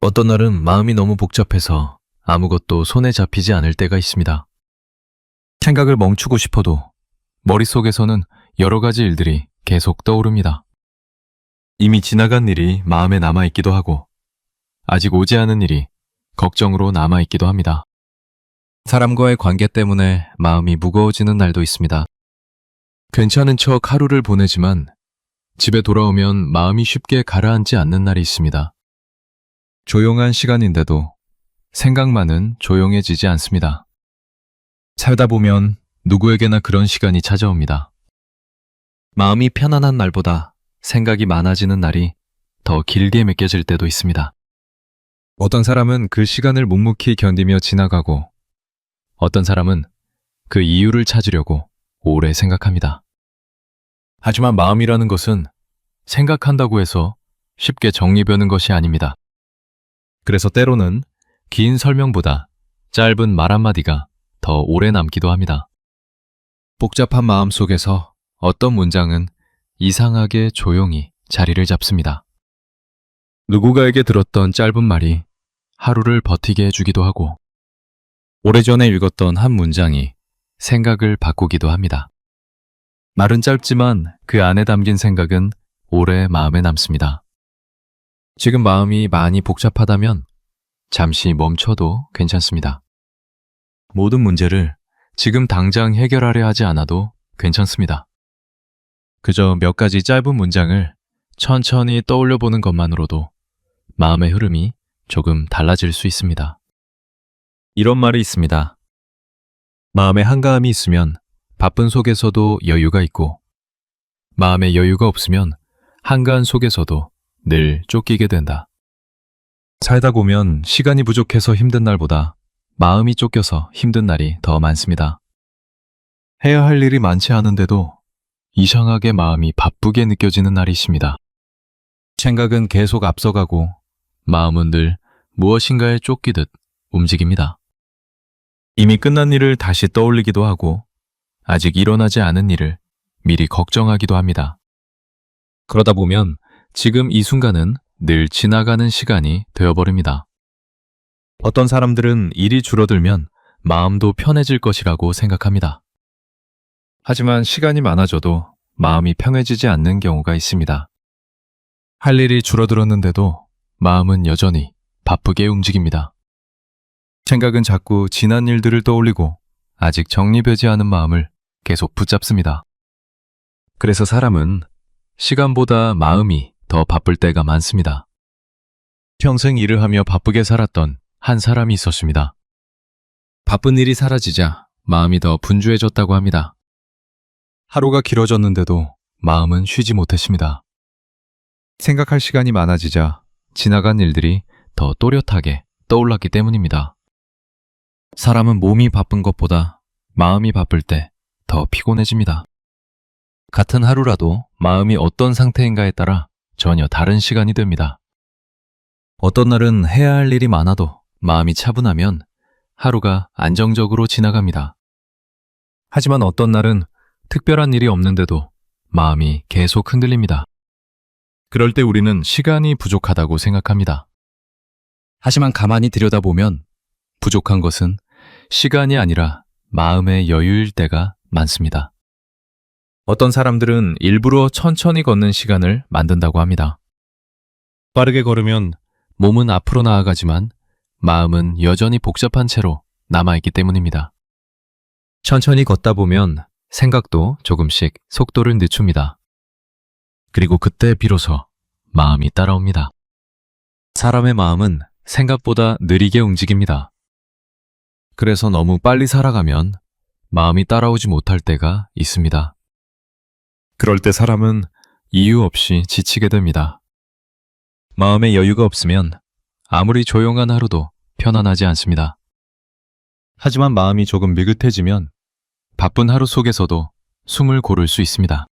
어떤 날은 마음이 너무 복잡해서 아무것도 손에 잡히지 않을 때가 있습니다. 생각을 멈추고 싶어도 머릿속에서는 여러 가지 일들이 계속 떠오릅니다. 이미 지나간 일이 마음에 남아있기도 하고 아직 오지 않은 일이 걱정으로 남아있기도 합니다. 사람과의 관계 때문에 마음이 무거워지는 날도 있습니다. 괜찮은 척 하루를 보내지만 집에 돌아오면 마음이 쉽게 가라앉지 않는 날이 있습니다. 조용한 시간인데도 생각만은 조용해지지 않습니다. 살다 보면 누구에게나 그런 시간이 찾아옵니다. 마음이 편안한 날보다 생각이 많아지는 날이 더 길게 느껴질 때도 있습니다. 어떤 사람은 그 시간을 묵묵히 견디며 지나가고 어떤 사람은 그 이유를 찾으려고 오래 생각합니다. 하지만 마음이라는 것은 생각한다고 해서 쉽게 정리되는 것이 아닙니다. 그래서 때로는 긴 설명보다 짧은 말 한마디가 더 오래 남기도 합니다. 복잡한 마음 속에서 어떤 문장은 이상하게 조용히 자리를 잡습니다. 누군가에게 들었던 짧은 말이 하루를 버티게 해주기도 하고 오래전에 읽었던 한 문장이 생각을 바꾸기도 합니다. 말은 짧지만 그 안에 담긴 생각은 오래 마음에 남습니다. 지금 마음이 많이 복잡하다면 잠시 멈춰도 괜찮습니다. 모든 문제를 지금 당장 해결하려 하지 않아도 괜찮습니다. 그저 몇 가지 짧은 문장을 천천히 떠올려 보는 것만으로도 마음의 흐름이 조금 달라질 수 있습니다. 이런 말이 있습니다. 마음에 한가함이 있으면 바쁜 속에서도 여유가 있고 마음에 여유가 없으면 한가한 속에서도 늘 쫓기게 된다. 살다 보면 시간이 부족해서 힘든 날보다 마음이 쫓겨서 힘든 날이 더 많습니다. 해야 할 일이 많지 않은데도 이상하게 마음이 바쁘게 느껴지는 날이 있습니다. 생각은 계속 앞서가고 마음은 늘 무엇인가에 쫓기듯 움직입니다. 이미 끝난 일을 다시 떠올리기도 하고 아직 일어나지 않은 일을 미리 걱정하기도 합니다. 그러다 보면 지금 이 순간은 늘 지나가는 시간이 되어버립니다. 어떤 사람들은 일이 줄어들면 마음도 편해질 것이라고 생각합니다. 하지만 시간이 많아져도 마음이 평해지지 않는 경우가 있습니다. 할 일이 줄어들었는데도 마음은 여전히 바쁘게 움직입니다. 생각은 자꾸 지난 일들을 떠올리고 아직 정리되지 않은 마음을 계속 붙잡습니다. 그래서 사람은 시간보다 마음이 더 바쁠 때가 많습니다. 평생 일을 하며 바쁘게 살았던 한 사람이 있었습니다. 바쁜 일이 사라지자 마음이 더 분주해졌다고 합니다. 하루가 길어졌는데도 마음은 쉬지 못했습니다. 생각할 시간이 많아지자 지나간 일들이 더 또렷하게 떠올랐기 때문입니다. 사람은 몸이 바쁜 것보다 마음이 바쁠 때 더 피곤해집니다. 같은 하루라도 마음이 어떤 상태인가에 따라 전혀 다른 시간이 됩니다. 어떤 날은 해야 할 일이 많아도 마음이 차분하면 하루가 안정적으로 지나갑니다. 하지만 어떤 날은 특별한 일이 없는데도 마음이 계속 흔들립니다. 그럴 때 우리는 시간이 부족하다고 생각합니다. 하지만 가만히 들여다보면 부족한 것은 시간이 아니라 마음의 여유일 때가 많습니다. 어떤 사람들은 일부러 천천히 걷는 시간을 만든다고 합니다. 빠르게 걸으면 몸은 앞으로 나아가지만 마음은 여전히 복잡한 채로 남아있기 때문입니다. 천천히 걷다 보면 생각도 조금씩 속도를 늦춥니다. 그리고 그때 비로소 마음이 따라옵니다. 사람의 마음은 생각보다 느리게 움직입니다. 그래서 너무 빨리 살아가면 마음이 따라오지 못할 때가 있습니다. 그럴 때 사람은 이유 없이 지치게 됩니다. 마음에 여유가 없으면 아무리 조용한 하루도 편안하지 않습니다. 하지만 마음이 조금 느긋해지면 바쁜 하루 속에서도 숨을 고를 수 있습니다.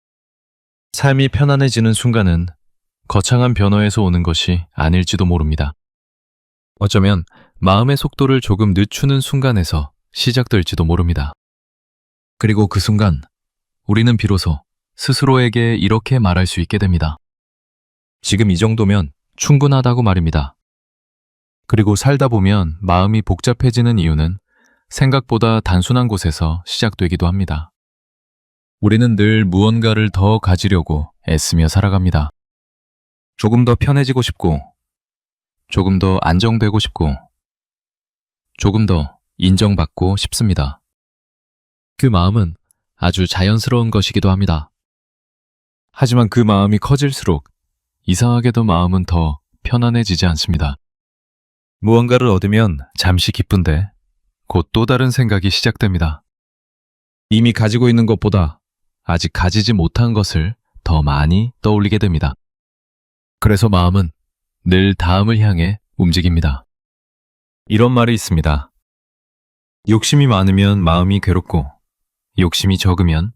삶이 편안해지는 순간은 거창한 변화에서 오는 것이 아닐지도 모릅니다. 어쩌면 마음의 속도를 조금 늦추는 순간에서 시작될지도 모릅니다. 그리고 그 순간 우리는 비로소 스스로에게 이렇게 말할 수 있게 됩니다. 지금 이 정도면 충분하다고 말입니다. 그리고 살다 보면 마음이 복잡해지는 이유는 생각보다 단순한 곳에서 시작되기도 합니다. 우리는 늘 무언가를 더 가지려고 애쓰며 살아갑니다. 조금 더 편해지고 싶고, 조금 더 안정되고 싶고, 조금 더 인정받고 싶습니다. 그 마음은 아주 자연스러운 것이기도 합니다. 하지만 그 마음이 커질수록 이상하게도 마음은 더 편안해지지 않습니다. 무언가를 얻으면 잠시 기쁜데 곧 또 다른 생각이 시작됩니다. 이미 가지고 있는 것보다 아직 가지지 못한 것을 더 많이 떠올리게 됩니다. 그래서 마음은 늘 다음을 향해 움직입니다. 이런 말이 있습니다. 욕심이 많으면 마음이 괴롭고 욕심이 적으면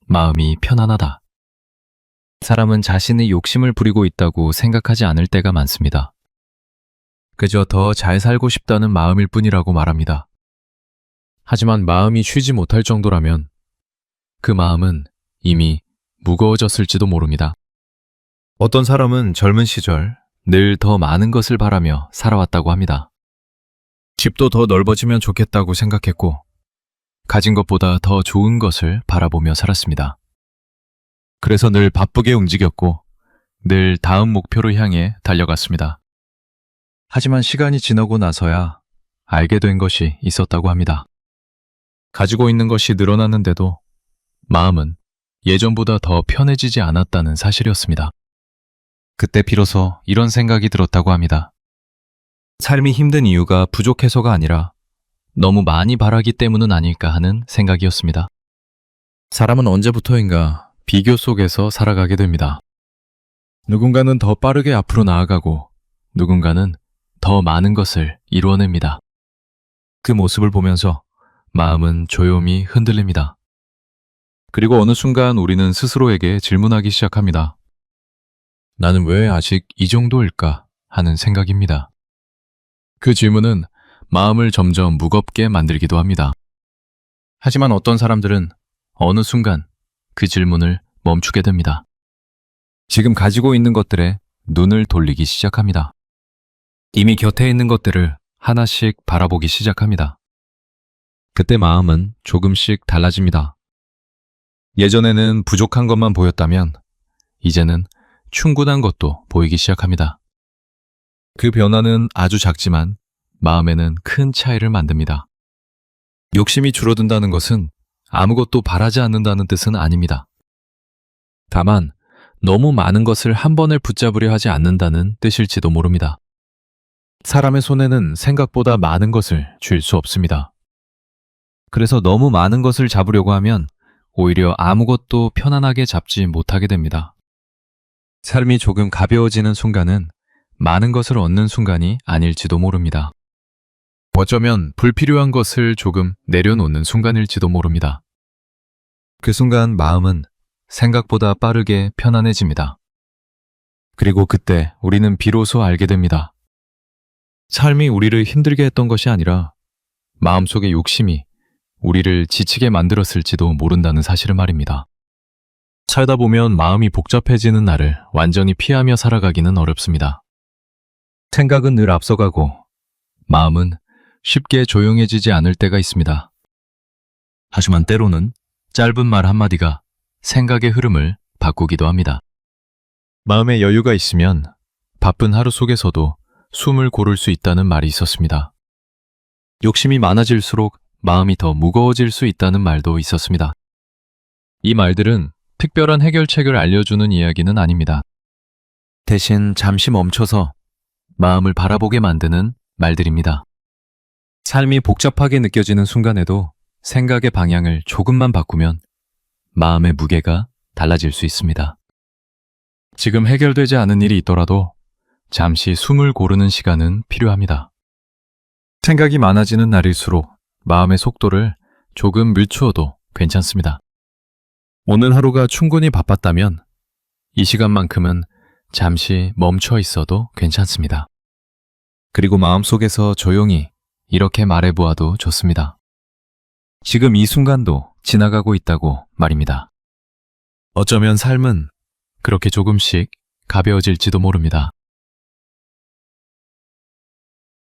마음이 편안하다. 사람은 자신의 욕심을 부리고 있다고 생각하지 않을 때가 많습니다. 그저 더 잘 살고 싶다는 마음일 뿐이라고 말합니다. 하지만 마음이 쉬지 못할 정도라면 그 마음은 이미 무거워졌을지도 모릅니다. 어떤 사람은 젊은 시절 늘 더 많은 것을 바라며 살아왔다고 합니다. 집도 더 넓어지면 좋겠다고 생각했고 가진 것보다 더 좋은 것을 바라보며 살았습니다. 그래서 늘 바쁘게 움직였고 늘 다음 목표를 향해 달려갔습니다. 하지만 시간이 지나고 나서야 알게 된 것이 있었다고 합니다. 가지고 있는 것이 늘어났는데도 마음은 예전보다 더 편해지지 않았다는 사실이었습니다. 그때 비로소 이런 생각이 들었다고 합니다. 삶이 힘든 이유가 부족해서가 아니라 너무 많이 바라기 때문은 아닐까 하는 생각이었습니다. 사람은 언제부터인가 비교 속에서 살아가게 됩니다. 누군가는 더 빠르게 앞으로 나아가고 누군가는 더 많은 것을 이루어냅니다. 그 모습을 보면서 마음은 조용히 흔들립니다. 그리고 어느 순간 우리는 스스로에게 질문하기 시작합니다. 나는 왜 아직 이 정도일까 하는 생각입니다. 그 질문은 마음을 점점 무겁게 만들기도 합니다. 하지만 어떤 사람들은 어느 순간 그 질문을 멈추게 됩니다. 지금 가지고 있는 것들에 눈을 돌리기 시작합니다. 이미 곁에 있는 것들을 하나씩 바라보기 시작합니다. 그때 마음은 조금씩 달라집니다. 예전에는 부족한 것만 보였다면 이제는 충분한 것도 보이기 시작합니다. 그 변화는 아주 작지만 마음에는 큰 차이를 만듭니다. 욕심이 줄어든다는 것은 아무것도 바라지 않는다는 뜻은 아닙니다. 다만 너무 많은 것을 한 번에 붙잡으려 하지 않는다는 뜻일지도 모릅니다. 사람의 손에는 생각보다 많은 것을 쥘 수 없습니다. 그래서 너무 많은 것을 잡으려고 하면 오히려 아무것도 편안하게 잡지 못하게 됩니다. 삶이 조금 가벼워지는 순간은 많은 것을 얻는 순간이 아닐지도 모릅니다. 어쩌면 불필요한 것을 조금 내려놓는 순간일지도 모릅니다. 그 순간 마음은 생각보다 빠르게 편안해집니다. 그리고 그때 우리는 비로소 알게 됩니다. 삶이 우리를 힘들게 했던 것이 아니라 마음속의 욕심이 우리를 지치게 만들었을지도 모른다는 사실을 말입니다. 살다 보면 마음이 복잡해지는 날을 완전히 피하며 살아가기는 어렵습니다. 생각은 늘 앞서가고 마음은 쉽게 조용해지지 않을 때가 있습니다. 하지만 때로는 짧은 말 한마디가 생각의 흐름을 바꾸기도 합니다. 마음에 여유가 있으면 바쁜 하루 속에서도 숨을 고를 수 있다는 말이 있었습니다. 욕심이 많아질수록 마음이 더 무거워질 수 있다는 말도 있었습니다. 이 말들은 특별한 해결책을 알려주는 이야기는 아닙니다. 대신 잠시 멈춰서 마음을 바라보게 만드는 말들입니다. 삶이 복잡하게 느껴지는 순간에도 생각의 방향을 조금만 바꾸면 마음의 무게가 달라질 수 있습니다. 지금 해결되지 않은 일이 있더라도 잠시 숨을 고르는 시간은 필요합니다. 생각이 많아지는 날일수록 마음의 속도를 조금 늦추어도 괜찮습니다. 오늘 하루가 충분히 바빴다면 이 시간만큼은 잠시 멈춰 있어도 괜찮습니다. 그리고 마음속에서 조용히 이렇게 말해보아도 좋습니다. 지금 이 순간도 지나가고 있다고 말입니다. 어쩌면 삶은 그렇게 조금씩 가벼워질지도 모릅니다.